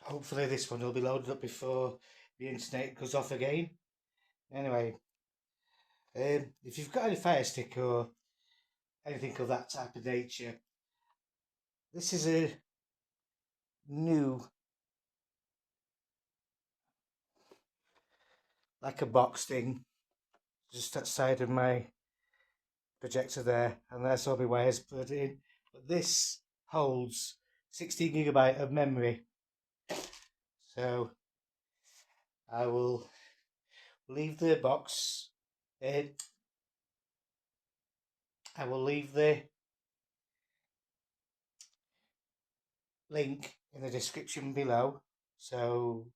Hopefully this one will be loaded up before the internet goes off again. Anyway, if you've got any fire stick or anything of that type of nature, this is a new, like a box thing, just outside of my projector there, and there's all my wires put in. But this holds 16 GB of memory, so I will leave the box. I will leave the link in the description below. So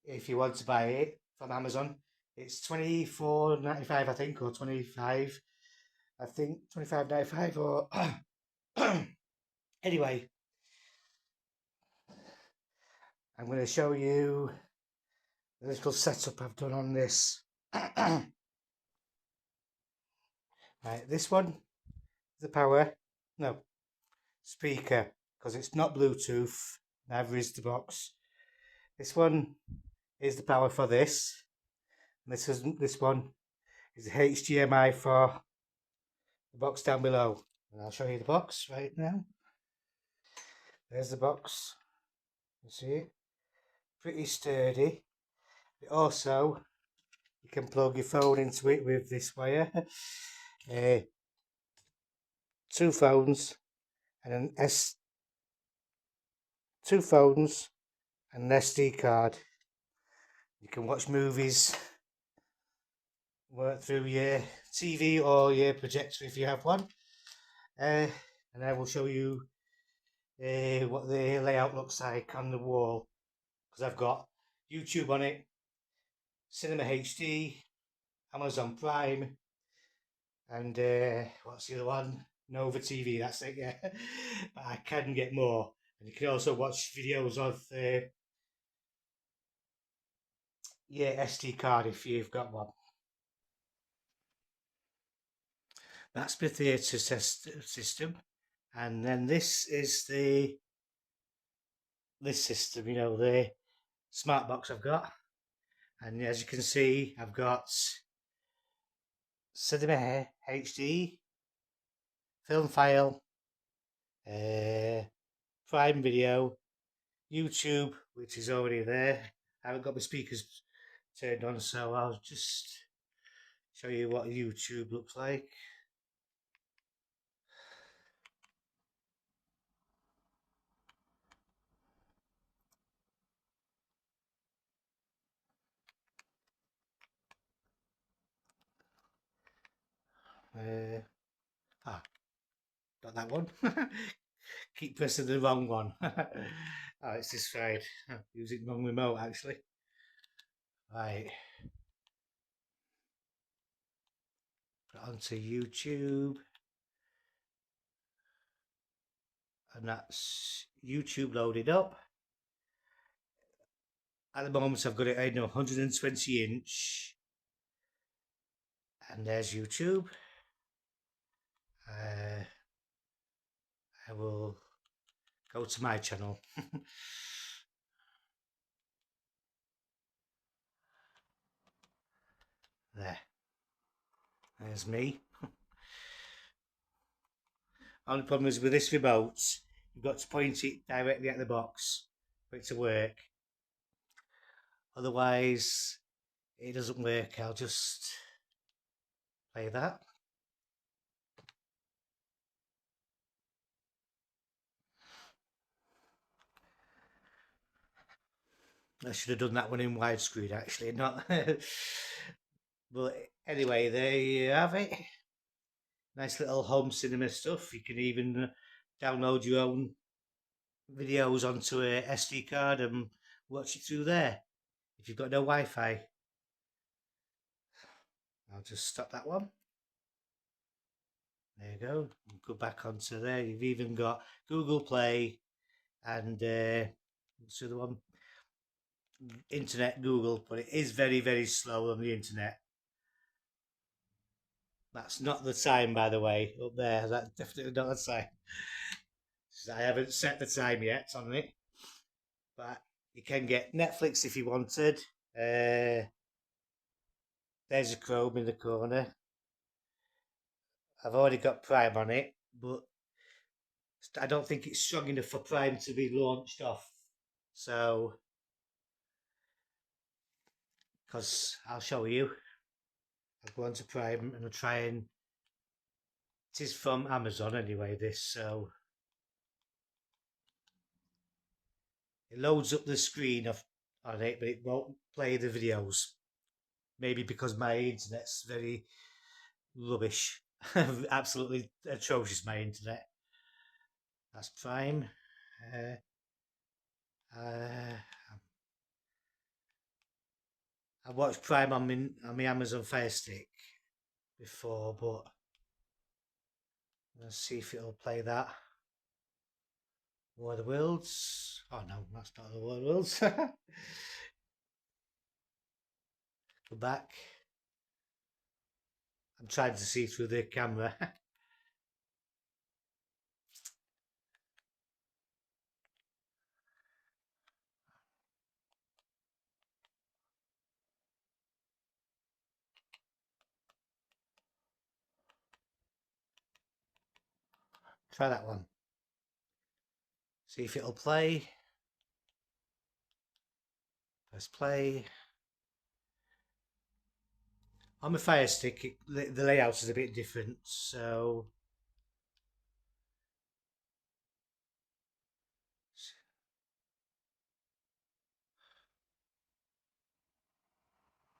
if you want to buy it from Amazon, it's $24.95, I think, or 25. I think 25.95 or anyway. I'm going to show you the little setup I've done on this. Right, this one is the power. No, speaker, because it's not Bluetooth. Neither is the box. This one is the power for this. And this one is the HDMI for the box down below. And I'll show you the box right now. There's the box. You see it? Pretty sturdy. Also, you can plug your phone into it with this wire. 2 phones and an 2 phones and an SD card. You can watch movies, work through your TV or your projector if you have one. And I will show you what the layout looks like on the wall, because I've got YouTube on it, Cinema HD, Amazon Prime, and what's the other one? Nova TV, that's it, yeah. But I can get more, and you can also watch videos of your SD card if you've got one. That's the theatre system, and then this is this system, you know, the smart box I've got, and as you can see, I've got Cinema HD, Film File, Prime Video, YouTube, which is already there. I haven't got my speakers turned on, so I'll just show you what YouTube looks like. Got that one. Keep pressing the wrong one. Oh, it's this side. Using the wrong remote actually. Right. Put onto YouTube. And that's YouTube loaded up. At the moment I've got it in 120 inch. And there's YouTube. I will go to my channel. There's me. Only problem is with this remote, you've got to point it directly at the box for it to work. Otherwise, it doesn't work. I'll just play that. I should have done that one in widescreen actually, not. But anyway, there you have it. Nice little home cinema stuff. You can even download your own videos onto a SD card and watch it through there if you've got no Wi-Fi. I'll just stop that one. There you go. Go back onto there. You've even got Google Play and what's the other one? Internet Google, but it is very, very slow on the internet. That's not the time, by the way, up there. That's definitely not the time. I haven't set the time yet on it. But you can get Netflix if you wanted. There's a Chrome in the corner. I've already got Prime on it, but I don't think it's strong enough for Prime to be launched off. So, because I'll show you, I'll go on to Prime and I'll try and. It is from Amazon anyway, this, so it loads up the screen on it, but it won't play the videos. Maybe because my internet's very rubbish. Absolutely atrocious, my internet. That's Prime. Uh, uh, I watched Prime on my Amazon Fire Stick before, but let's see if it'll play that. War of the Worlds. Oh no, that's not the War of the Worlds. Go back. I'm trying to see through the camera. Try that one. See if it'll play. Press play. On the Fire Stick, the layout is a bit different, so.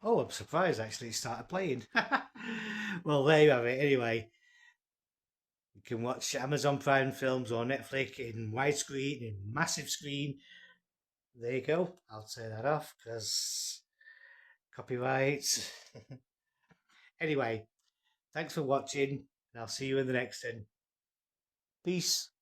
Oh, I'm surprised actually it started playing. Well, there you have it. Anyway, you can watch Amazon Prime films or Netflix in widescreen, in massive screen. There you go. I'll turn that off because copyright. Anyway, thanks for watching, and I'll see you in the next one. Peace.